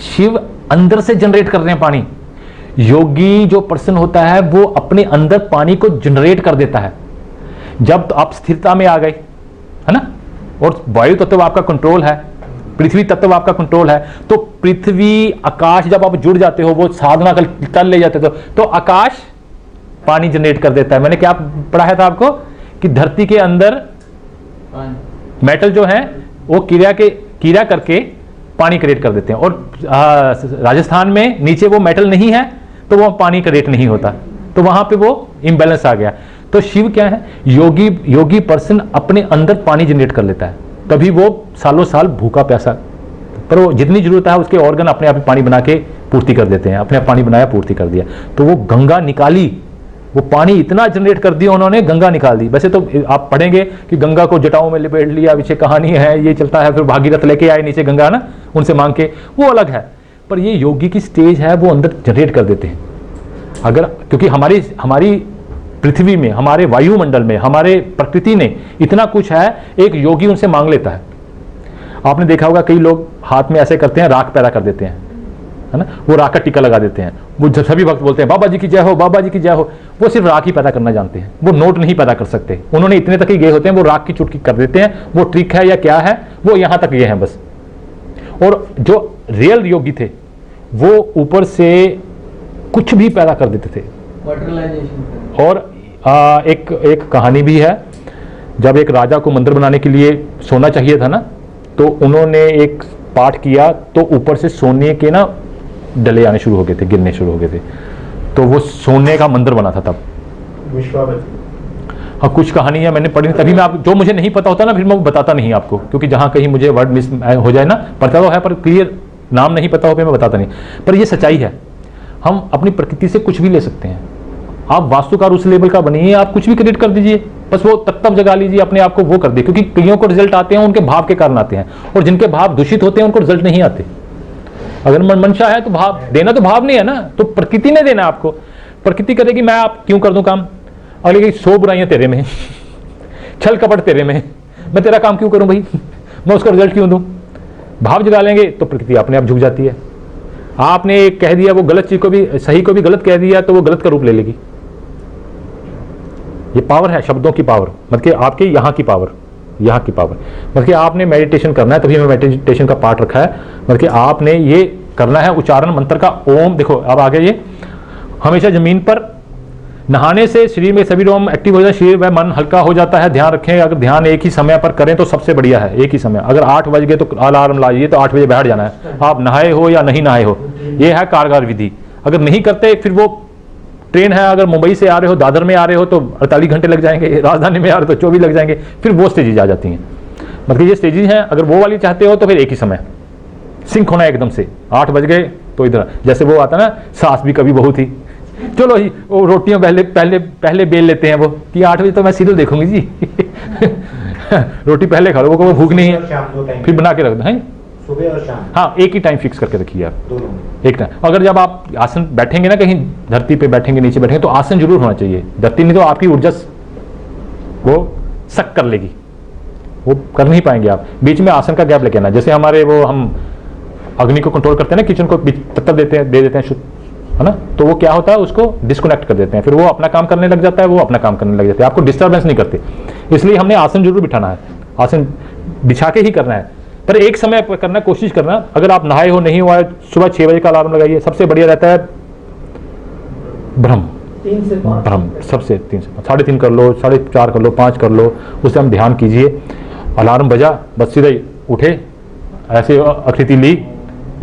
शिव अंदर से जनरेट कर रहे हैं पानी। योगी जो पर्सन होता है वो अपने अंदर पानी को जनरेट कर देता है जब आप स्थिरता में आ गए, है ना। और वायु तत्व आपका कंट्रोल है, पृथ्वी तत्व आपका कंट्रोल है, तो पृथ्वी आकाश जब आप जुड़ जाते हो, वो साधना कर ले जाते हो, तो आकाश पानी जनरेट कर देता है। मैंने क्या पढ़ाया था आपको कि धरती के अंदर मेटल जो है वो क्रिया करके पानी क्रिएट कर देते हैं। और राजस्थान में नीचे वो मेटल नहीं है तो वो पानी क्रिएट नहीं होता, तो वहां पे वो इम्बैलेंस आ गया। तो शिव क्या है, योगी पर्सन अपने अंदर पानी जनरेट कर लेता है, तभी वो सालों साल भूखा प्यासा, पर वो जितनी जरूरत है उसके ऑर्गन अपने आप ही पानी बना के पूर्ति कर देते हैं। अपने आप पानी बनाया, पूर्ति कर दिया, तो वो गंगा निकाली, वो पानी इतना जनरेट कर दिया उन्होंने, गंगा निकाल दी। वैसे तो आप पढ़ेंगे कि गंगा को जटाओं में लिपेट लिया, पीछे कहानी है, ये चलता है, फिर भागीरथ लेके आए नीचे गंगा ना, उनसे मांग के, वो अलग है। पर ये योगी की स्टेज है, वो अंदर जनरेट कर देते हैं। अगर क्योंकि हमारी पृथ्वी में, हमारे वायुमंडल में, हमारे प्रकृति ने इतना कुछ है, एक योगी उनसे मांग लेता है। आपने देखा होगा कई लोग हाथ में ऐसे करते हैं, राख पैदा कर देते हैं, है ना, वो राख का टीका लगा देते हैं। वो सभी वक्त बोलते हैं बाबा जी की जय हो, बाबा जी की जय हो। वो सिर्फ राख ही पैदा करना जानते हैं, वो नोट नहीं पैदा कर सकते। उन्होंने इतने तक ही गए होते हैं, वो राख की चुटकी कर देते हैं। वो ट्रिक है या क्या है, वो यहां तक गए हैं बस। और जो रियल योगी थे वो ऊपर से कुछ भी पैदा कर देते थे। और एक कहानी भी है, जब एक राजा को मंदिर बनाने के लिए सोना चाहिए था ना, तो उन्होंने एक पाठ किया, तो ऊपर से सोने के ना डले आने शुरू हो गए थे, गिरने शुरू हो गए थे। तो वो सोने का मंदिर बना था तब। हाँ, कुछ कहानियां मैंने पढ़ी, तभी मैं आप जो मुझे नहीं पता होता ना फिर मैं वो बताता नहीं आपको, क्योंकि जहाँ कहीं मुझे वर्ड मिस हो जाए ना, पता तो है पर क्लियर नाम नहीं पता हो फिर मैं बताता नहीं। पर ये सच्चाई है, हम अपनी प्रकृति से कुछ भी ले सकते हैं। आप वास्तुकार उस लेवल का बनिए, आप कुछ भी क्रिएट कर दीजिए, बस वो तत्व जगा लीजिए अपने आप को, वो कर दिए। क्योंकि कईयों को रिजल्ट आते हैं उनके भाव के कारण आते हैं, और जिनके भाव दूषित होते हैं उनको रिजल्ट नहीं आते। अगर मन मंशा है तो भाव देना, तो भाव नहीं है ना, तो प्रकृति ने देना आपको। प्रकृति करेगी मैं आप क्यों कर दूं काम, अगले की 100 बुराइयां तेरे में, छल कपट तेरे में, मैं तेरा काम क्यों करूं भाई, मैं उसका रिजल्ट क्यों दूं। भाव जगा लेंगे तो प्रकृति अपने आप झुक जाती है। आपने कह दिया वो गलत चीज को भी सही को भी गलत कह दिया तो वो गलत का रूप ले लेगी। ये पावर है शब्दों की पावर, मतलब कि आपके यहाँ की पावर, यहाँ की पावर। मतलब कि आपने मेडिटेशन करना है, तभी हमें मेडिटेशन का पार्ट रखा है। मतलब कि आपने ये करना है उच्चारण मंत्र का ओम। देखो अब आगे ये हमेशा जमीन पर नहाने से शरीर में सभी रोम एक्टिव हो जाए, शरीर व मन हल्का हो जाता है। ध्यान रखें, अगर ध्यान एक ही समय पर करें तो सबसे बढ़िया है, एक ही समय। अगर 8 बज गए तो अलार्म लाइए तो 8 बजे बैठ जाना है, आप नहाए हो या नहीं नहाए हो। ये है कारगर विधि। अगर नहीं करते फिर वो ट्रेन है, अगर मुंबई से आ रहे हो दादर में आ रहे हो तो 48 घंटे लग जाएंगे, राजधानी में आ रहे हो तो 24 लग जाएंगे, फिर वो स्टेजेज आ जाती हैं। मतलब ये स्टेजेज हैं, अगर वो वाली चाहते हो तो फिर एक ही समय सिंक होना एकदम से। 8 बज गए तो इधर, जैसे वो आता ना सास भी कभी बहू थी, चलो जी वो रोटियां पहले बेल लेते हैं वो कि 8 बजे तो मैं सीरियल देखूंगी जी रोटी पहले खा लो, वो भूख नहीं है, फिर बना के रख दो हैं सुबह और शाम। हाँ, एक ही टाइम फिक्स करके रखिए आप, दोनों एक टाइम। अगर जब आप आसन बैठेंगे ना, कहीं धरती पे बैठेंगे नीचे बैठेंगे तो आसन जरूर होना चाहिए। धरती नहीं तो आपकी ऊर्जा वो सक कर लेगी, वो कर नहीं पाएंगे आप। बीच में आसन का गैप लेके आना, जैसे हमारे वो हम अग्नि को कंट्रोल करते हैं ना, किचन को तत्व दे देते हैं शुद्ध, है ना, तो वो क्या होता है उसको डिस्कनेक्ट कर देते हैं, फिर वो अपना काम करने लग जाता है, वो अपना काम करने लग जाते हैं, आपको डिस्टर्बेंस नहीं करते। इसलिए हमने आसन जरूर बिठाना है, आसन बिछा के ही करना है, पर एक समय पर करना, कोशिश करना। अगर आप नहाए हो नहीं हुआ है, सुबह 6 बजे का अलार्म लगाइए, सबसे बढ़िया रहता है ब्रह्म, 3 से 5 ब्रह्म सबसे 3 से 3:30 कर लो, 4:30 कर लो, 5 कर लो, उससे हम ध्यान कीजिए। अलार्म बजा, बस सीधे उठे, ऐसे आकृति ली,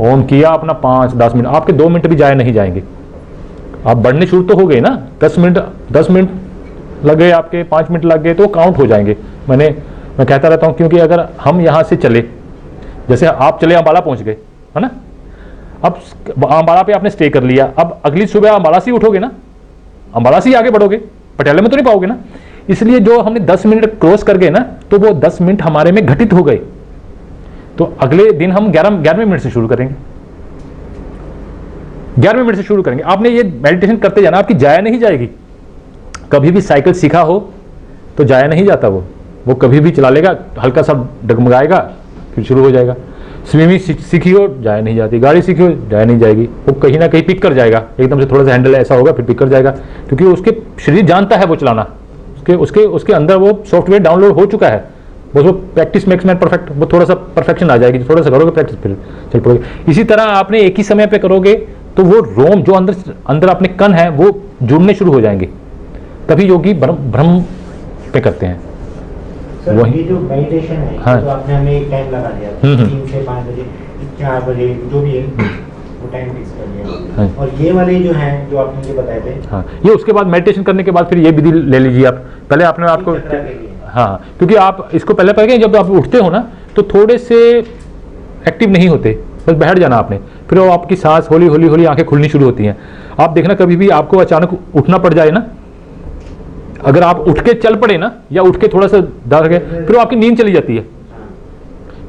ओम किया अपना 5-10 मिनट, आपके 2 मिनट भी जाए नहीं जाएंगे। आप बढ़ने शुरू तो हो गए ना, 10 मिनट लग गए आपके, 5 मिनट लग गए तो काउंट हो जाएंगे। मैं कहता रहता हूँ, क्योंकि अगर हम यहाँ से चले, जैसे आप चले अम्बाला पहुंच गए, है ना, अब अम्बाला पे आपने स्टे कर लिया, अब अगली सुबह अम्बाला से उठोगे ना, अम्बाला से आगे बढ़ोगे, पटियाला में तो नहीं पाओगे ना। इसलिए जो हमने 10 मिनट क्रॉस कर गए ना, तो वो 10 मिनट हमारे में घटित हो गए, तो अगले दिन हम 11वें मिनट से शुरू करेंगे, 11वें मिनट से शुरू करेंगे। आपने ये मेडिटेशन करते जाना, आपकी जाया नहीं जाएगी। कभी भी साइकिल सीखा हो तो जाया नहीं जाता, वो कभी भी चला लेगा, हल्का सा डगमगाएगा फिर शुरू हो जाएगा। स्विमिंग सीखी हो जाया नहीं जाती, गाड़ी सीखी हो जाया नहीं जाएगी, वो कहीं ना कहीं पिक कर जाएगा, एकदम से थोड़ा सा हैंडल ऐसा होगा फिर पिक कर जाएगा, क्योंकि उसके शरीर जानता है वो चलाना, उसके अंदर वो सॉफ्टवेयर डाउनलोड हो चुका है। वो प्रैक्टिस मेक्स मैन परफेक्ट, वो थोड़ा सा परफेक्शन आ जाएगी, थोड़ा सा करोगे प्रैक्टिस फिर चल पड़ोगे। इसी तरह आपने एक ही समय पे करोगे तो वो रोम जो अंदर अपने कण है वो जुड़ने शुरू हो जाएंगे, तभी योगी ब्रह्म पे करते हैं। सर वही ये जो मेडिटेशन है, हाँ। तो आपने हमें एक टाइम लगा दिया, 3 से 5 बजे, 4 बजे, जो भी है वो टाइम फिक्स कर दिया। हाँ। और ये वाले जो हैं जो आपने ये बताए थे, हाँ, ये उसके बाद मेडिटेशन करने के बाद फिर ये विधि ले लीजिए आप। पहले आपने आपको, चक्रा के लिए। हाँ, क्योंकि आप इसको पहले पढ़ेंगे, जब आप उठते हो ना तो थोड़े से एक्टिव नहीं होते, बस बैठ जाना आपने, फिर वो आपकी सांस हौली हौली हौली आंखें खुलनी शुरू होती हैं। आप देखना कभी भी आपको अचानक उठना पड़ जाए ना, अगर आप उठ के चल पड़े ना, या उठ के थोड़ा सा डर गए, फिर आपकी नींद चली जाती है,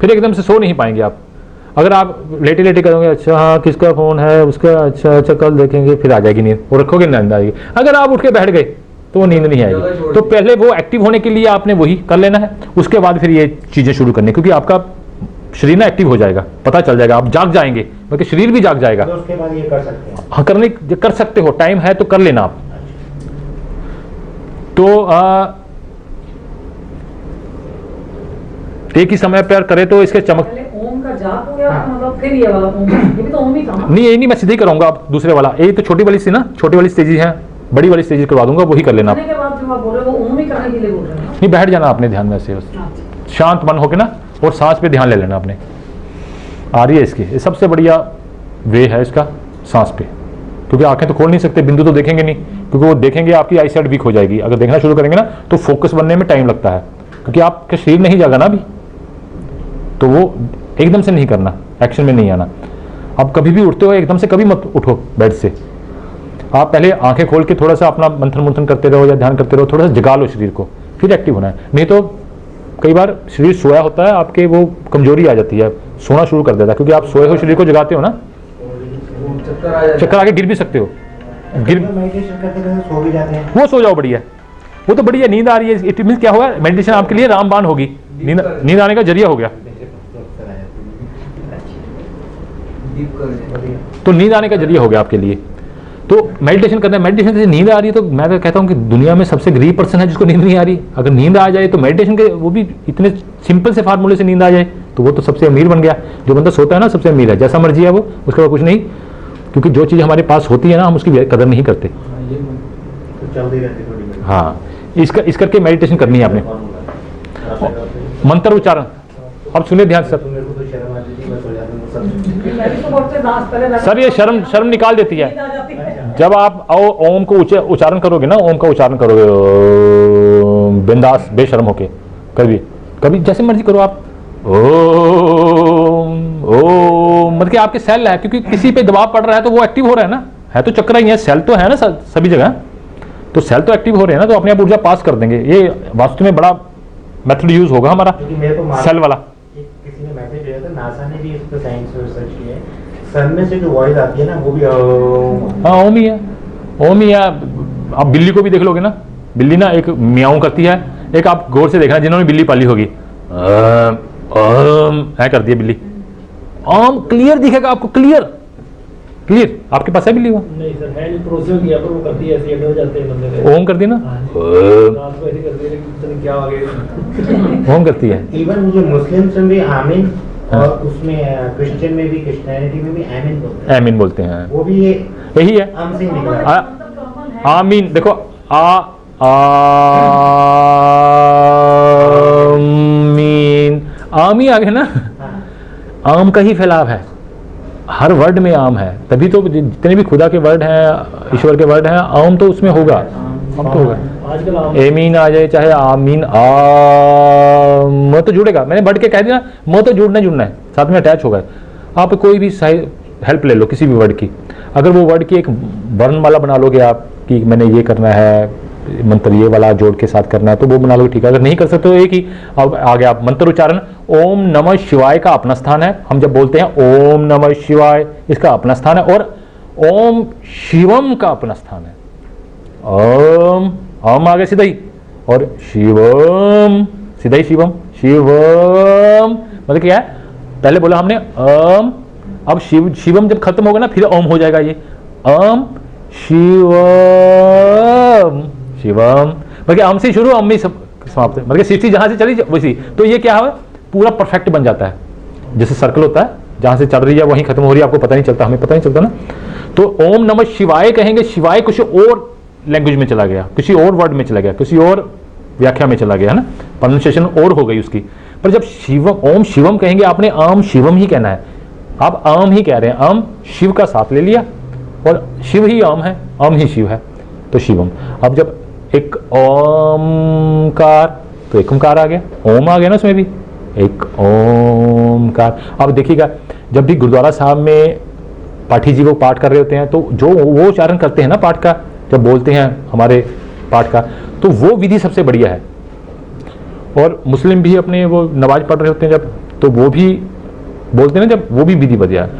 फिर एकदम से सो नहीं पाएंगे आप। अगर आप लेटे लेटे करोगे, अच्छा हाँ किसका फोन है उसका, अच्छा कल देखेंगे, फिर आ जाएगी नींद, और रखोगे नींद आएगी। अगर आप उठ के बैठ गए तो वो नींद नहीं आएगी। तो पहले वो एक्टिव होने के लिए आपने वही कर लेना है, उसके बाद फिर ये चीजें शुरू करनी, क्योंकि आपका शरीर ना एक्टिव हो जाएगा, पता चल जाएगा, आप जाग जाएंगे, बल्कि शरीर भी जाग जाएगा। तो उसके बाद ये कर सकते हैं। हाँ, कर सकते हो, टाइम है तो कर लेना आप। तो एक ही समय पर करे तो इसके चमक पहले ओम का जाप हो गया, मतलब फिर ये वाला ओम, ये भी तो ओम ही था ना? नहीं, ये नहीं, मैं सीधे ही कराऊंगा आप दूसरे वाला। ये तो छोटी वाली सी ना, छोटी वाली स्टेज है, बड़ी वाली स्टेज करवा दूंगा, वही कर लेना आप। करने के बाद जो आप बोल रहे हो वो ओम ही करने के लिए बोल रहे हैं नहीं, बैठ जाना आपने ध्यान में से, बस ना? शांत मन होके ना, और सांस पे ध्यान ले लेना आपने। आ रही है इसकी, ये सबसे बढ़िया वे है इसका, सांस पे, क्योंकि आंखें तो खोल नहीं सकते, बिंदु तो देखेंगे नहीं, क्योंकि वो देखेंगे आपकी आई साइड वीक हो जाएगी। अगर देखना शुरू करेंगे ना तो फोकस बनने में टाइम लगता है, क्योंकि आपका शरीर नहीं जागा ना अभी, तो वो एकदम से नहीं करना, एक्शन में नहीं आना। आप कभी भी उठते हो एकदम से कभी मत उठो बेड से, आप पहले आंखें खोल के थोड़ा सा अपना मंथन मुंथन करते रहो या ध्यान करते रहो, थोड़ा सा जगा लो शरीर को, फिर एक्टिव होना है। नहीं तो कई बार शरीर सोया होता है, आपके वो कमजोरी आ जाती है, सोना शुरू कर देता है, क्योंकि आप सोए हो शरीर को जगाते हो ना, चक्कर आके गिर भी सकते हो, गिर मेडिटेशन करते करते सो भी जाते हैं। वो सो जाओ, बढ़िया, वो तो बढ़िया। नींद आ रही है, इट मींस क्या होगा, मेडिटेशन आपके लिए रामबाण होगी, नींद आने का जरिया हो गया। तो नींद आने का जरिया हो गया आपके लिए। तो मेडिटेशन करना है, मेडिटेशन से नींद आ रही है तो मैं तो कहता हूं कि दुनिया में सबसे गरीब पर्सन है जिसको नींद नहीं आ रही। अगर नींद आ जाए तो मेडिटेशन के, वो भी इतने सिंपल से फार्मूले से नींद आ जाए तो वो तो सबसे अमीर बन गया। जो बंदा सोता है ना सबसे अमीर है, जैसा मर्जी है वो, उसके बाद कुछ नहीं, क्योंकि जो चीज़ हमारे पास होती है ना हम उसकी कदर नहीं करते। हाँ, इस करके मेडिटेशन करनी है आपने। मंत्र उच्चारण अब सुनिए ध्यान से सर, ये शर्म निकाल देती है। जब आप ओम को उच्चारण करोगे ना, ओम का उच्चारण करोगे बिंदास बेशर्म होके, कभी जैसे मर्जी करो आप, ओम मतलब कि आपके सेल है, क्योंकि किसी पे दबाव पड़ रहा है तो वो एक्टिव हो रहा है ना, है तो चक्र ही है, सेल तो है ना सभी जगह, तो सेल तो एक्टिव हो रहे हैं ना, तो अपने आप ऊर्जा पास कर देंगे। ये वास्तव में बड़ा मेथड यूज होगा हमारा सेल वाला। किसी ने मैसेज दिया था, नासा ने भी इस पर साइंस रिसर्च किया है, सन में से जो वॉइस आती है ना वो भी हाँ ओम ही है, ओम ही है। आप बिल्ली को भी देख लोगे ना, बिल्ली ना एक म्याऊं करती है, एक आप गौर से देखना जिन्होंने बिल्ली पाली होगी, है कर दिया बिल्ली, ओम क्लियर दिखेगा आपको, क्लियर आपके पास है बिल्ली वो? नहीं सर, है नहीं, पड़ोसियों की, पर वो करती है ऐसे हो जाते हैं बंदे के। ओम कर दी ना, रात को ऐसे करती है, लेकिन पता नहीं क्या हो गया। ओम करती है। इवन मुझे मुस्लिम्स में भी आमीन, और उसमें क्रिश्चियन में भी, क्रिश्चियनिटी में भी आमीन बोलते हैं। आमीन बोलते हैं, वो भी ये यही है आम से ही निकला। आमीन। देखो आम ही आगे ना, आम का ही फैलाव है, हर वर्ड में आम है, तभी तो जितने भी खुदा के वर्ड हैं, ईश्वर के वर्ड हैं, आम तो उसमें होगा, आम तो होगा। आजकल एमीन आ जाए चाहे आमीन, म तो जुड़ेगा, मैंने बढ़ के कह दिया, म तो जुड़ना है, साथ में अटैच होगा। आप कोई भी हेल्प ले लो किसी भी वर्ड की, अगर वो वर्ड की एक वर्णमाला बना लोगे आप कि मैंने ये करना है, मंत्र ये वाला जोड़ के साथ करना है, तो वो बना लो, ठीक है। अगर नहीं कर सकते तो एक ही अब आगे आप मंत्र उच्चारण, ओम नमः शिवाय का अपना स्थान है, हम जब बोलते हैं ओम नमः शिवाय, इसका अपना स्थान है, और ओम शिवम का अपना स्थान है। ओम आगे सीधा ही, और शिवम सीधा ही, शिवम मतलब क्या है, पहले बोला हमने ओम, अब शिवम जब खत्म होगा ना फिर ओम हो जाएगा, ये ओम शिवम मतलब आम से शुरू, आम में सब समाप्त है, मतलब सृष्टि जहां से चली वैसी, तो ये क्या है, पूरा परफेक्ट बन जाता है। जैसे सर्कल होता है, जहां से चल रही है वहीं खत्म हो रही है, आपको पता नहीं चलता, हमें पता नहीं चलता ना। तो ओम नमः शिवाय कहेंगे, शिवाय कुछ और लैंग्वेज में चला गया, किसी और वर्ड में चला गया, किसी और व्याख्या में चला गया, है ना, प्रोनाउंसिएशन और हो गई उसकी। पर जब शिवम, ओम शिवम कहेंगे, आपने आम शिवम ही कहना है, आप आम ही कह रहे हैं, आम शिव का साथ ले लिया, और शिव ही आम है, आम ही शिव है, तो शिवम। अब जब एक ओमकार, तो एक ओमकार आ गया, ओम आ गया ना उसमें भी, एक ओमकार। अब देखिएगा जब भी गुरुद्वारा साहब में पाठी जी वो पाठ कर रहे होते हैं, तो जो वो उच्चारण करते हैं ना पाठ का, जब बोलते हैं हमारे पाठ का, तो वो विधि सबसे बढ़िया है। और मुस्लिम भी अपने वो नमाज पढ़ रहे होते हैं जब, तो वो भी बोलते हैं ना जब, वो भी विधि बढ़िया है।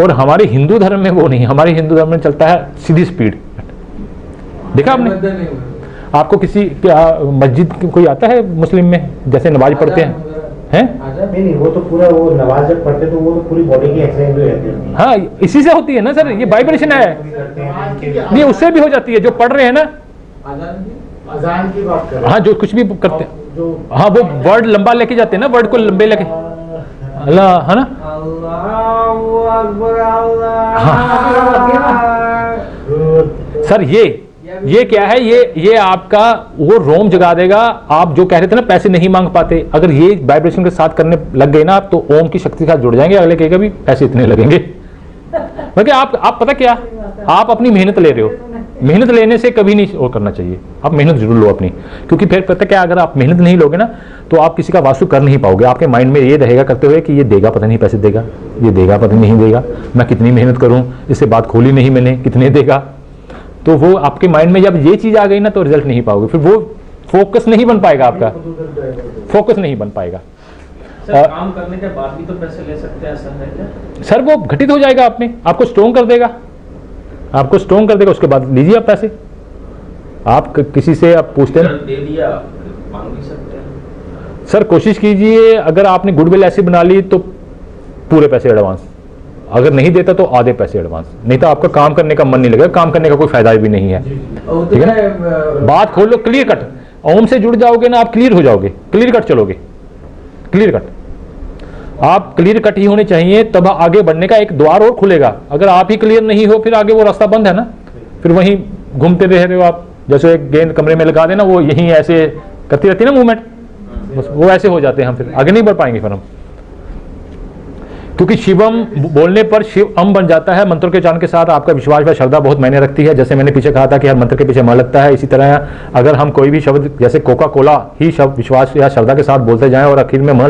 और हमारे हिंदू धर्म में वो नहीं, हमारे हिंदू धर्म में चलता है सीधी स्पीड। देखा आपने, आपको किसी मस्जिद कोई आता है मुस्लिम में जैसे नमाज पढ़ते हैं, नहीं, वो तो पूरा, वो नमाज जब पढ़ते तो वो तो पूरी बॉडी की एक्सरसाइज हो जाती है। हाँ, इसी से होती है ना सर, ये वाइब्रेशन है, नहीं उससे भी हो जाती है, जो पढ़ रहे हैं ना, अजान की बात कर रहे हैं। हाँ, जो कुछ भी करते हैं, हाँ वो वर्ड लंबा लेके जाते हैं ना, वर्ड को लंबे लेके, अल्लाह, है ना, सर ये क्या है, ये आपका वो रोम जगा देगा। आप जो कह रहे थे ना पैसे नहीं मांग पाते, अगर ये वाइब्रेशन के साथ करने लग गए ना आप, तो ओम की शक्ति के साथ जुड़ जाएंगे, अगले कहेगा भी पैसे इतने लगेंगे। क्योंकि आप पता क्या, आप अपनी मेहनत ले रहे हो, मेहनत लेने से कभी नहीं वो करना चाहिए, आप मेहनत जरूर लो अपनी, क्योंकि फिर पता क्या, अगर आप मेहनत नहीं लोगे ना तो आप किसी का वास्तु कर नहीं पाओगे। आपके माइंड में ये रहेगा करते हुए कि ये देगा पता नहीं पैसे देगा, ये देगा पता नहीं देगा, मैं कितनी मेहनत करूं, इससे बात खोली नहीं मैंने, कितने देगा। तो वो आपके माइंड में जब ये चीज़ आ गई ना तो रिजल्ट नहीं पाओगे, फिर वो फोकस नहीं बन पाएगा, आपका फोकस नहीं बन पाएगा। सर काम करने के बाद भी तो पैसे ले सकते हैं, ऐसा है क्या? सर वो घटित हो जाएगा आप में, आपको स्ट्रोंग कर देगा, आपको स्ट्रोंग कर देगा, उसके बाद लीजिए आप पैसे। आप किसी से आप पूछते हैं दे दिया, मांग भी सकते हैं। सर कोशिश कीजिए, अगर आपने गुडविल ऐसी बना ली तो पूरे पैसे एडवांस, अगर नहीं देता तो आधे पैसे एडवांस, नहीं तो आपका काम करने का मन नहीं लगेगा, काम करने का कोई फायदा भी नहीं है। ठीक है ना, बात खोल लो, क्लियर कट, ओम से जुड़ जाओगे ना आप, क्लियर हो जाओगे, क्लियर कट चलोगे, क्लियर कट, आप क्लियर कट ही होने चाहिए, तब आगे बढ़ने का एक द्वार और खुलेगा। अगर आप ही क्लियर नहीं हो फिर आगे वो रास्ता बंद है ना, फिर वहीं घूमते रह रहे हो आप, जैसे एक गेंद कमरे में लगा देना, वो यहीं ऐसे करती रहती है ना मूवमेंट, बस वो ऐसे हो जाते हैं, हम फिर आगे नहीं बढ़ पाएंगे फिर हम, क्योंकि शिवम बोलने पर शिव अम बन जाता है। मंत्रों के उच्चारण के साथ आपका विश्वास व श्रद्धा बहुत मायने रखती है। जैसे मैंने पीछे कहा था कि हर मंत्र के पीछे मन लगता है, इसी तरह अगर हम कोई भी शब्द जैसे कोका कोला ही शब्द विश्वास या श्रद्धा के साथ बोलते जाएं और आखिर में मन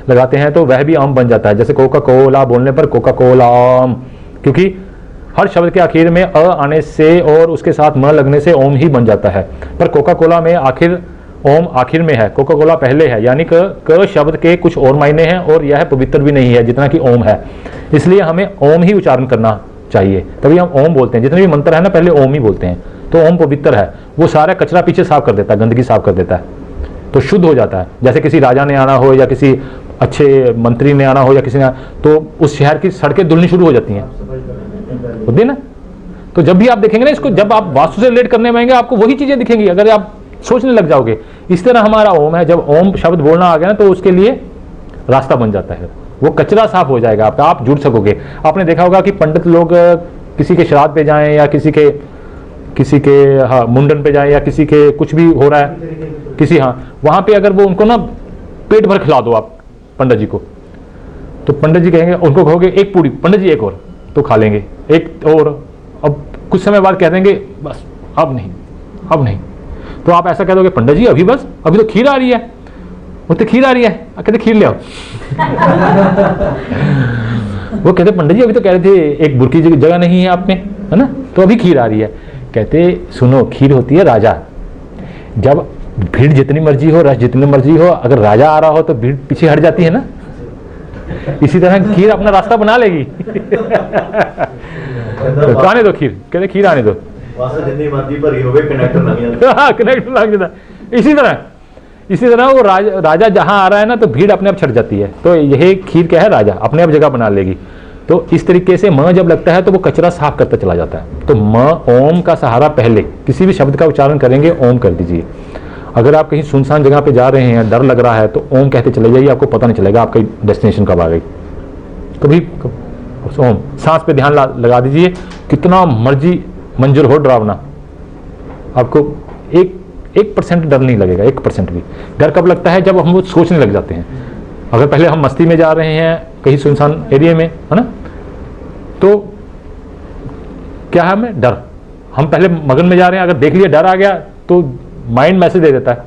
लगाते हैं तो वह भी अम बन जाता है। जैसे कोका कोला बोलने पर कोका कोला अम, क्योंकि हर शब्द के आखिर में अ आने से और उसके साथ म लगने से ओम ही बन जाता है। पर कोका कोला में आखिर ओम आखिर में है, कोका कोला पहले है, यानी क शब्द के कुछ और मायने हैं और यह पवित्र भी नहीं है जितना कि ओम है, इसलिए हमें ओम ही उच्चारण करना चाहिए, तभी हम ओम बोलते हैं। जितने भी मंत्र है ना पहले ओम ही बोलते हैं, तो ओम पवित्र है, वो सारा कचरा पीछे साफ कर देता है, गंदगी साफ कर देता है, तो शुद्ध हो जाता है। जैसे किसी राजा ने आना हो या किसी अच्छे मंत्री ने आना हो या किसी ने, तो उस शहर की सड़कें धुलनी शुरू हो जाती हैं, होती है ना। तो जब भी आप देखेंगे ना इसको, जब आप वास्तु से रिलेट करने में आएंगे आपको वही चीजें दिखेंगी, अगर आप सोचने लग जाओगे। इस तरह हमारा ओम है, जब ओम शब्द बोलना आ गया ना तो उसके लिए रास्ता बन जाता है, वो कचरा साफ हो जाएगा आपका, आप जुड़ सकोगे। आपने देखा होगा कि पंडित लोग किसी के श्राद्ध पे जाएं या किसी के हाँ मुंडन पे जाएं या किसी के कुछ भी हो रहा है किसी, हाँ वहां पे अगर वो उनको ना पेट भर खिला दो आप पंडित जी को, तो पंडित जी कहेंगे, उनको कहोगे एक पूरी, पंडित जी एक और, तो खा लेंगे एक और, अब कुछ समय बाद कह देंगे बस अब नहीं, अब नहीं। तो आप ऐसा कह दोगे पंडित जी अभी बस, अभी तो खीर आ रही है, वो तो खीर आ रही है, कहते खीर ले आओ वो कहते पंडित जी अभी तो कह रहे थे एक बुरकी जगह नहीं है आप में, है ना, तो अभी खीर आ रही है। कहते सुनो, खीर होती है राजा, जब भीड़ जितनी मर्जी हो, रस जितनी मर्जी हो, अगर राजा आ रहा हो तो भीड़ पीछे हट जाती है ना, इसी तरह खीर अपना रास्ता बना लेगी तो आने दो खीर, कहते खीर आने दो, कनेक्टर लग जाता। इसी तरह वो राजा जहां आ रहा है ना तो भीड़ अपने आप छट जाती है, तो यही खीर क्या है, राजा अपने आप जगह बना लेगी। तो इस तरीके से म जब लगता है तो वो कचरा साफ करता चला जाता है। तो म ओम का सहारा, पहले किसी भी शब्द का उच्चारण करेंगे ओम कर दीजिए। अगर आप कहीं सुनसान जगह पे जा रहे हैं, डर लग रहा है, तो ओम कहते चले जाइए, आपको पता नहीं चलेगा आपका डेस्टिनेशन कब आ गई। कभी ओम, सांस पे ध्यान लगा दीजिए, कितना मर्जी मंजूर हो डरावना, आपको 1% डर नहीं लगेगा, 1% भी। डर कब लगता है, जब हम वो सोचने लग जाते हैं। अगर पहले हम मस्ती में जा रहे हैं कहीं सुनसान एरिया में, है ना, तो क्या है, हमें डर, हम पहले मगन में जा रहे हैं, अगर देख लिया डर आ गया तो माइंड मैसेज दे देता है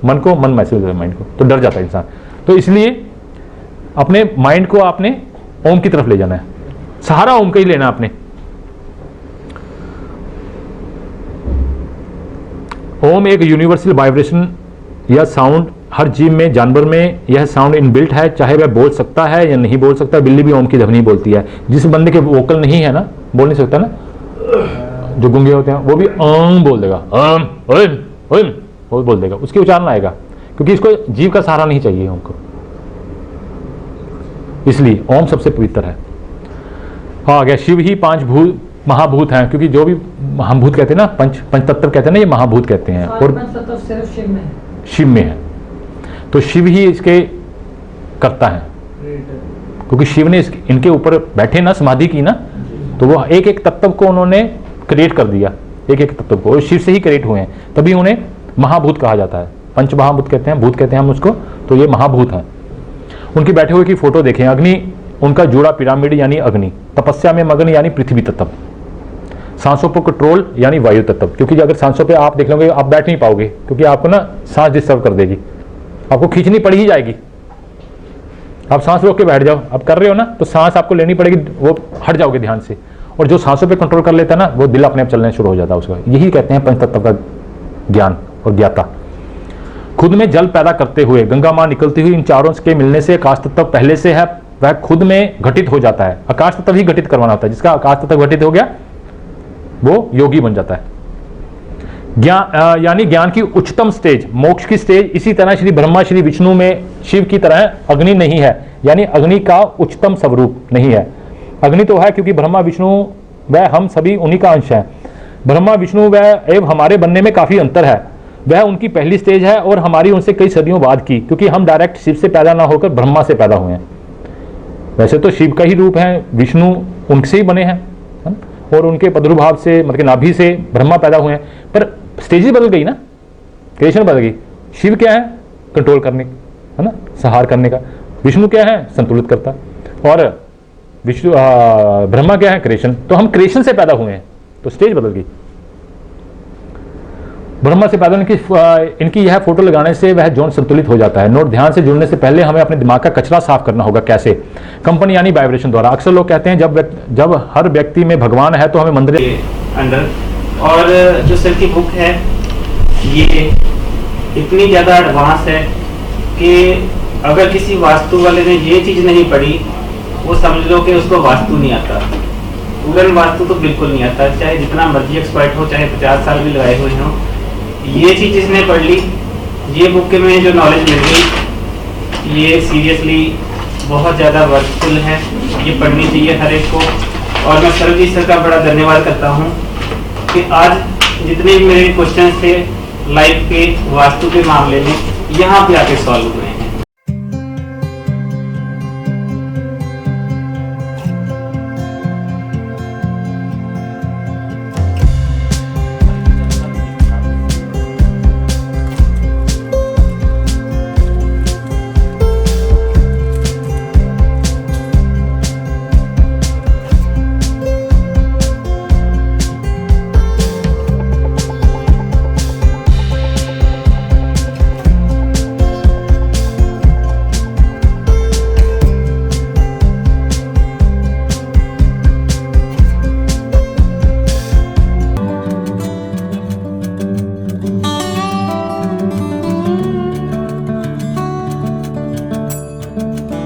मन को, मन मैसेज देता है माइंड को, तो डर जाता है इंसान। तो इसलिए अपने माइंड को आपने ओम की तरफ ले जाना है, सहारा ओम का ही लेना आपने। ओम एक यूनिवर्सल वाइब्रेशन या साउंड, हर जीव में, जानवर में यह साउंड इनबिल्ट है, चाहे वह बोल सकता है या नहीं बोल सकता। बिल्ली भी ओम की ध्वनि बोलती है। जिस बंदे के वोकल नहीं है ना, बोल नहीं सकता ना, जो गूंगे होते हैं, वो भी ओम बोल देगा, ओम ओम ओम वो बोल देगा, उसके उच्चारण आएगा, क्योंकि इसको जीव का सहारा नहीं चाहिए ओम को, इसलिए ओम सबसे पवित्र है। आ गया शिव ही 5 भूत महाभूत हैं, क्योंकि जो भी महाभूत कहते हैं ना, पंचतत्व कहते हैं ना, ये महाभूत कहते हैं, और सिर्फ शिव में, शिव में है, तो शिव ही इसके करता है, क्योंकि शिव ने इनके ऊपर बैठे ना, समाधि की ना, तो वो एक एक तत्व को उन्होंने क्रिएट कर दिया, एक एक तत्व को, और शिव से ही क्रिएट हुए हैं, तभी उन्हें महाभूत कहा जाता है। पंच महाभूत कहते हैं, भूत कहते हैं हम उसको, तो ये महाभूत हैं। उनकी बैठे हुए की फोटो देखें, अग्नि उनका जोड़ा पिरामिड यानी अग्नि, तपस्या में मगन यानी पृथ्वी तत्व, सांसों पर कंट्रोल यानी वायु तत्व, क्योंकि अगर सांसों पे आप देख लोगे आप बैठ नहीं पाओगे, क्योंकि आपको ना सांस डिस्टर्ब कर देगी, आपको खींचनी पड़ ही जाएगी। आप सांस रोक के बैठ जाओ, आप कर रहे हो ना तो सांस आपको लेनी पड़ेगी, वो हट जाओगे ध्यान से। और जो सांसों पे कंट्रोल कर लेता है ना वो दिल अपने आप चलने शुरू हो जाता है उसका। यही कहते हैं पंच तत्व का ज्ञान और ज्ञाता। खुद में जल पैदा करते हुए गंगा मां निकलती हुई इन चारों के मिलने से आकाश तत्व पहले से है वह खुद में घटित हो जाता है। आकाश तत्व ही घटित करवाना होता है, जिसका आकाश तत्व घटित हो गया वो योगी बन जाता है। ज्ञान यानी ज्ञान की उच्चतम स्टेज, मोक्ष की स्टेज। इसी तरह श्री ब्रह्मा श्री विष्णु में शिव की तरह अग्नि नहीं है, यानी अग्नि का उच्चतम स्वरूप नहीं है। अग्नि तो है क्योंकि ब्रह्मा विष्णु वह हम सभी उन्हीं का अंश है। ब्रह्मा विष्णु वह एवं हमारे बनने में काफी अंतर है। वह उनकी पहली स्टेज है और हमारी उनसे कई सदियों बाद की, क्योंकि हम डायरेक्ट शिव से पैदा ना होकर ब्रह्मा से पैदा हुए हैं। वैसे तो शिव का ही रूप है, विष्णु उनसे ही बने हैं और उनके प्रादुर्भाव से मतलब नाभि से ब्रह्मा पैदा हुए हैं, पर स्टेजेस बदल गई ना, क्रिएशन बदल गई। शिव क्या है? कंट्रोल करने, है ना, संहार करने का। विष्णु क्या है? संतुलित करता। और विष्णु ब्रह्मा क्या है? क्रिएशन। तो हम क्रिएशन से पैदा हुए हैं, तो स्टेज बदल गई। ब्रह्मा से पैदा इनकी यह फोटो लगाने से वह जोन संतुलित हो जाता है। नोट, ध्यान से जुड़ने से पहले हमें अपने दिमाग का कचरा साफ करना होगा। कैसे? कंपन यानी वाइब्रेशन द्वारा। अक्सर लोग कहते हैं जब हर व्यक्ति में भगवान है तो हमें मंदिर अंदर। और जो सर की बुक है ये इतनी ज़्यादा एडवांस है कि अगर किसी वास्तु वाले ने ये चीज़ नहीं पढ़ी वो समझ लो कि उसको वास्तु नहीं आता। पूर्ण वास्तु तो बिल्कुल नहीं आता, चाहे जितना मर्जी एक्सपर्ट हो, चाहे 50 साल भी लगाए हुए हों। ये चीज़ इसने पढ़ ली, ये बुक के में जो नॉलेज मिल गई ये सीरियसली बहुत ज़्यादा वर्थफुल है, ये पढ़नी चाहिए हर एक को। और मैं सरबजीत सर का बड़ा धन्यवाद करता हूँ कि आज जितने भी मेरे क्वेश्चन थे लाइफ के वास्तु के मामले में यहाँ पे आके सॉल्व हुए।